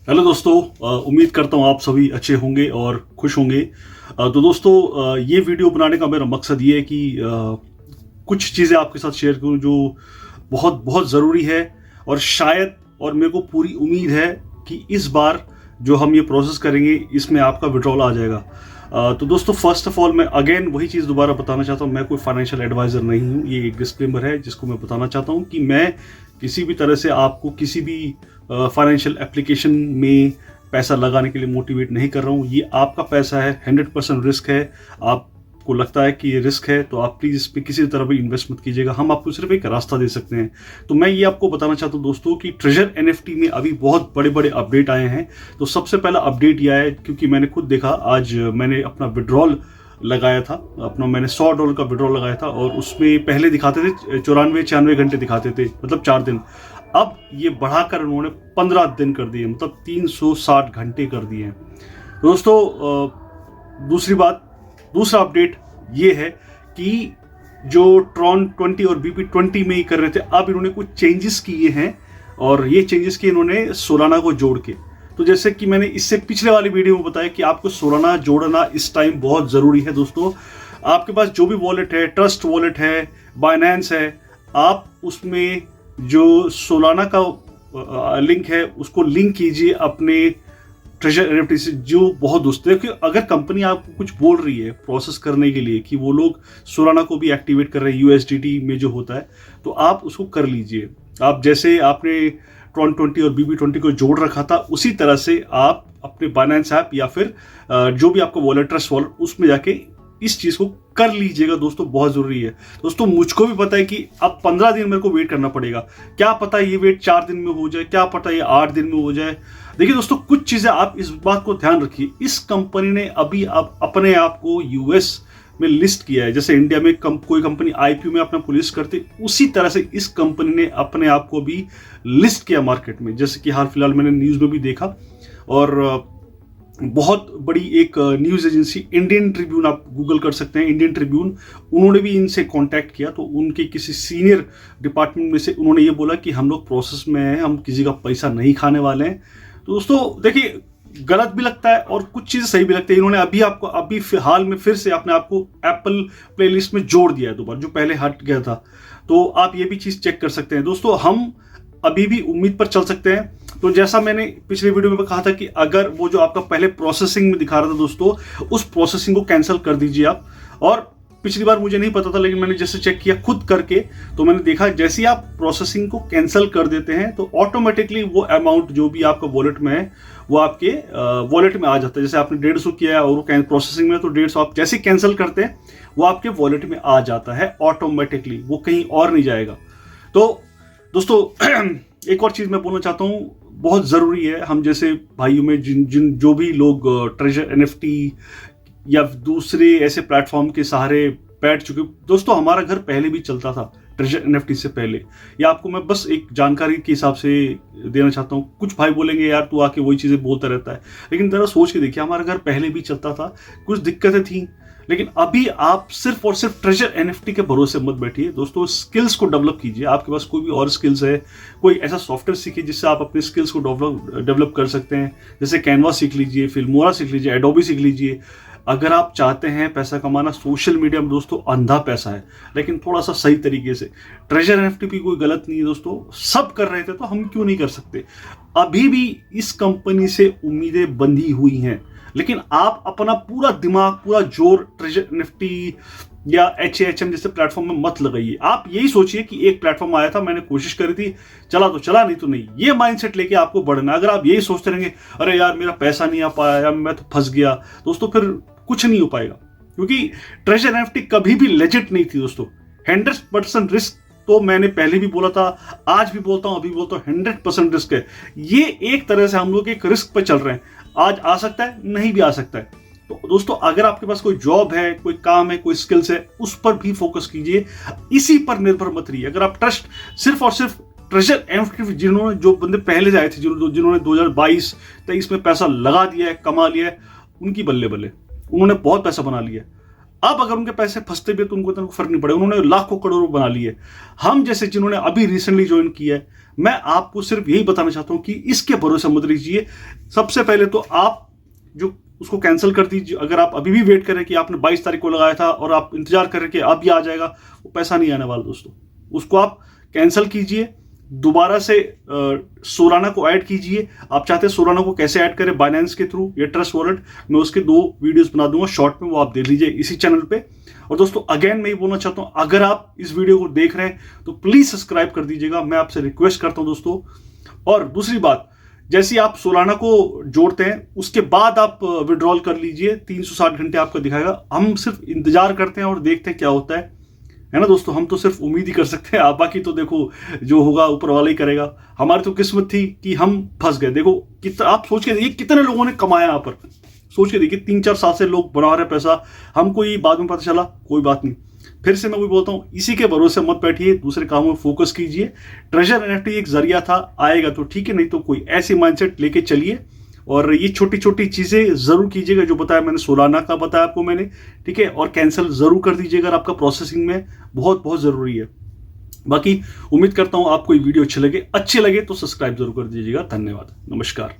Hello दोस्तों, उम्मीद करता हूँ आप सभी अच्छे होंगे और खुश होंगे। तो दोस्तों, ये वीडियो बनाने का मेरा मकसद ये है कि कुछ चीज़ें आपके साथ शेयर करूँ जो बहुत बहुत ज़रूरी है। और शायद और मेरे को पूरी उम्मीद है कि इस बार जो हम ये प्रोसेस करेंगे इसमें आपका विड्रॉल आ जाएगा। तो दोस्तों, फर्स्ट ऑफ ऑल मैं अगेन वही चीज़ दोबारा बताना चाहता हूँ, मैं कोई फाइनेंशियल एडवाइज़र नहीं हूँ। ये एक डिस्क्लेमर है जिसको मैं बताना चाहता हूँ कि मैं किसी भी तरह से आपको किसी भी फाइनेंशियल एप्लीकेशन में पैसा लगाने के लिए मोटिवेट नहीं कर रहा हूँ। ये आपका पैसा है, 100% रिस्क है। आपको लगता है कि ये रिस्क है तो आप प्लीज़ इस पर किसी तरह भी इन्वेस्ट मत कीजिएगा। हम आपको सिर्फ एक रास्ता दे सकते हैं। तो मैं ये आपको बताना चाहता हूँ दोस्तों कि ट्रेजर एनएफटी में अभी बहुत बड़े बड़े अपडेट आए हैं। तो सबसे पहला अपडेट यह है, क्योंकि मैंने खुद देखा, आज मैंने अपना विड्रॉल लगाया था, अपना मैंने $100 का विड्रॉल लगाया था और उसमें पहले दिखाते थे 94-96 घंटे दिखाते थे, मतलब 4 दिन। अब ये बढ़ाकर उन्होंने 15 दिन कर दिए, मतलब 360 घंटे कर दिए हैं दोस्तों। दूसरी बात, दूसरा अपडेट ये है कि जो ट्रॉन 20 और बीपी 20 में ही कर रहे थे, अब इन्होंने कुछ चेंजेस किए हैं और ये चेंजेस किए इन्होंने सोलाना को जोड़ के। तो जैसे कि मैंने इससे पिछले वाली वीडियो में बताया कि आपको सोलाना जोड़ना इस टाइम बहुत ज़रूरी है दोस्तों। आपके पास जो भी वॉलेट है, ट्रस्ट वॉलेट है, बाइनेंस है, आप उसमें जो सोलाना का लिंक है उसको लिंक कीजिए अपने ट्रेजर एनएफटी से। जो बहुत दोस्त है कि अगर कंपनी आपको कुछ बोल रही है प्रोसेस करने के लिए कि वो लोग सोलाना को भी एक्टिवेट कर रहे हैं यूएसडीटी में जो होता है, तो आप उसको कर लीजिए। आप जैसे आपने ट्रॉन 20 और बीबी 20 को जोड़ रखा था, उसी तरह से आप अपने बाइनेंस ऐप या फिर जो भी आपका वॉलेट, ट्रस्ट वॉलेट, उसमें जाके इस चीज़ को कर लीजिएगा दोस्तों, बहुत ज़रूरी है दोस्तों। मुझको भी पता है कि अब 15 दिन मेरे को वेट करना पड़ेगा। क्या पता ये वेट 4 दिन में हो जाए, क्या पता ये 8 दिन में हो जाए। देखिए दोस्तों, कुछ चीज़ें आप इस बात को ध्यान रखिए, इस कंपनी ने अभी आप अपने आप को यूएस में लिस्ट किया है। जैसे इंडिया में कोई कंपनी आईपीओ में अपने आप को लिस्ट करती, उसी तरह से इस कंपनी ने अपने आप को भी लिस्ट किया मार्केट में, जैसे कि हाल फिलहाल मैंने न्यूज़ में भी देखा। और बहुत बड़ी एक न्यूज़ एजेंसी इंडियन ट्रिब्यून, आप गूगल कर सकते हैं, इंडियन ट्रिब्यून, उन्होंने भी इनसे कांटेक्ट किया। तो उनके किसी सीनियर डिपार्टमेंट में से उन्होंने ये बोला कि हम लोग प्रोसेस में हैं, हम किसी का पैसा नहीं खाने वाले हैं। तो दोस्तों देखिए, गलत भी लगता है और कुछ चीज़ें सही भी लगती है। इन्होंने अभी फिलहाल में फिर से अपने आप को एप्पल प्लेलिस्ट में जोड़ दिया है दोबारा, जो पहले हट गया था। तो आप ये भी चीज़ चेक कर सकते हैं दोस्तों। हम अभी भी उम्मीद पर चल सकते हैं। तो जैसा मैंने पिछले वीडियो में कहा था कि अगर वो जो आपका पहले प्रोसेसिंग में दिखा रहा था दोस्तों, उस प्रोसेसिंग को कैंसिल कर दीजिए आप। और पिछली बार मुझे नहीं पता था, लेकिन मैंने जैसे चेक किया खुद करके, तो मैंने देखा जैसे ही आप प्रोसेसिंग को कैंसिल कर देते हैं तो ऑटोमेटिकली वो अमाउंट जो भी आपका वॉलेट में है वो आपके वॉलेट में आ जाता है। जैसे आपने 150 किया है और वो प्रोसेसिंग में, तो 150 आप जैसे कैंसिल करते हैं वो आपके वॉलेट में आ जाता है ऑटोमेटिकली, वो कहीं और नहीं जाएगा। तो दोस्तों एक और चीज़ मैं बोलना चाहता हूँ, बहुत ज़रूरी है हम जैसे भाइयों में जिन जो भी लोग ट्रेजर एनएफटी या दूसरे ऐसे प्लेटफॉर्म के सहारे बैठ चुके। दोस्तों, हमारा घर पहले भी चलता था ट्रेजर एनएफटी से पहले। या आपको मैं बस एक जानकारी के हिसाब से देना चाहता हूँ। कुछ भाई बोलेंगे यार तू आके वही चीज़ें बोलता रहता है, लेकिन ज़रा सोच के देखिए, हमारा घर पहले भी चलता था, कुछ दिक्कतें थी, लेकिन अभी आप सिर्फ और सिर्फ ट्रेजर एनएफटी के भरोसे मत बैठिए दोस्तों। स्किल्स को डेवलप कीजिए। आपके पास कोई भी और स्किल्स है, कोई ऐसा सॉफ्टवेयर सीखिए जिससे आप अपने स्किल्स को डेवलप कर सकते हैं। जैसे कैनवा सीख लीजिए, फिल्मोरा सीख लीजिए, एडोबी सीख लीजिए। अगर आप चाहते हैं पैसा कमाना, सोशल मीडिया में दोस्तों अंधा पैसा है, लेकिन थोड़ा सा सही तरीके से। ट्रेजर एनएफटी भी कोई गलत नहीं है दोस्तों, सब कर रहे थे तो हम क्यों नहीं कर सकते। अभी भी इस कंपनी से उम्मीदें बंधी हुई हैं, लेकिन आप अपना पूरा दिमाग, पूरा जोर ट्रेजर एनएफटी या HAHM जैसे प्लेटफॉर्म में मत लगाइए। आप यही सोचिए कि एक प्लेटफॉर्म आया था, मैंने कोशिश करी थी, चला तो चला, नहीं तो नहीं। ये माइंडसेट लेके आपको बढ़ना। अगर आप यही सोचते रहेंगे अरे यार मेरा पैसा नहीं आ पाया या मैं तो फंस गया, दोस्तों फिर कुछ नहीं हो पाएगा। क्योंकि ट्रेजर एनएफटी कभी भी लेजिट नहीं थी दोस्तों। 100% रिस्क तो मैंने पहले भी बोला था, आज भी बोलता हूं, अभी बोलता हूं, 100% रिस्क है। ये एक तरह से हम लोग एक रिस्क पे चल रहे हैं। आज आ सकता है, नहीं भी आ सकता है। तो दोस्तों, अगर आपके पास कोई जॉब है, कोई काम है, कोई स्किल्स है, उस पर भी फोकस कीजिए, इसी पर निर्भर मत रहिए। अगर आप ट्रस्ट सिर्फ और सिर्फ ट्रेजर एनएफटी, जिन्होंने जो बंदे पहले जाए थे, जिन्होंने 2022-23 में पैसा लगा दिया है, कमा लिया है, उनकी बल्ले बल्ले, उन्होंने बहुत पैसा बना लिया है। अब अगर उनके पैसे फंसते भी तो उनको इतना फर्क नहीं पड़ेगा, उन्होंने लाखों करोड़ों बना लिए। हम जैसे जिन्होंने अभी रिसेंटली ज्वाइन किया है, मैं आपको सिर्फ यही बताना चाहता हूं कि इसके भरोसे मत रहिए। सबसे पहले तो आप जो उसको कैंसिल कर दीजिए। अगर आप अभी भी वेट करें कि आपने 22 तारीख को लगाया था और आप इंतजार करें कि अब ये आ जाएगा, वो पैसा नहीं आने वाला दोस्तों। उसको आप कैंसिल कीजिए, दोबारा से सोलाना को ऐड कीजिए। आप चाहते हैं सोलाना को कैसे ऐड करें, बाइनेंस के थ्रू या ट्रस्ट वॉलेट, मैं उसके 2 वीडियोस बना दूंगा शॉर्ट में, वो आप देख लीजिए इसी चैनल पे। और दोस्तों अगेन मैं ये बोलना चाहता हूं, अगर आप इस वीडियो को देख रहे हैं तो प्लीज सब्सक्राइब कर दीजिएगा, मैं आपसे रिक्वेस्ट करता हूं दोस्तों। और दूसरी बात, जैसे आप सोलाना को जोड़ते हैं उसके बाद आप विड्रॉल कर लीजिए, 360 घंटे आपको दिखाएगा। हम सिर्फ इंतजार करते हैं और देखते हैं क्या होता है ना दोस्तों। हम तो सिर्फ उम्मीद ही कर सकते हैं, आप बाकी तो देखो जो होगा ऊपर वाला ही करेगा। हमारी तो किस्मत थी कि हम फंस गए। देखो कितना, आप सोच के देखिए कितने लोगों ने कमाया यहाँ पर, सोच के देखिए 3-4 साल से लोग बना रहे पैसा, हमको ये बाद में पता चला, कोई बात नहीं। फिर से मैं वही बोलता हूं, इसी के भरोसे मत बैठिए, दूसरे कामों में फोकस कीजिए। ट्रेजर एनएफटी एक जरिया था, आएगा तो ठीक है, नहीं तो कोई ऐसी माइंडसेट लेके चलिए। और ये छोटी छोटी चीजें जरूर कीजिएगा, जो बताया मैंने, सोलाना का बताया आपको मैंने, ठीक है। और कैंसिल जरूर कर दीजिएगा अगर आपका प्रोसेसिंग में, बहुत बहुत जरूरी है। बाकी उम्मीद करता हूं आपको ये वीडियो अच्छे लगे तो सब्सक्राइब जरूर कर दीजिएगा। धन्यवाद, नमस्कार।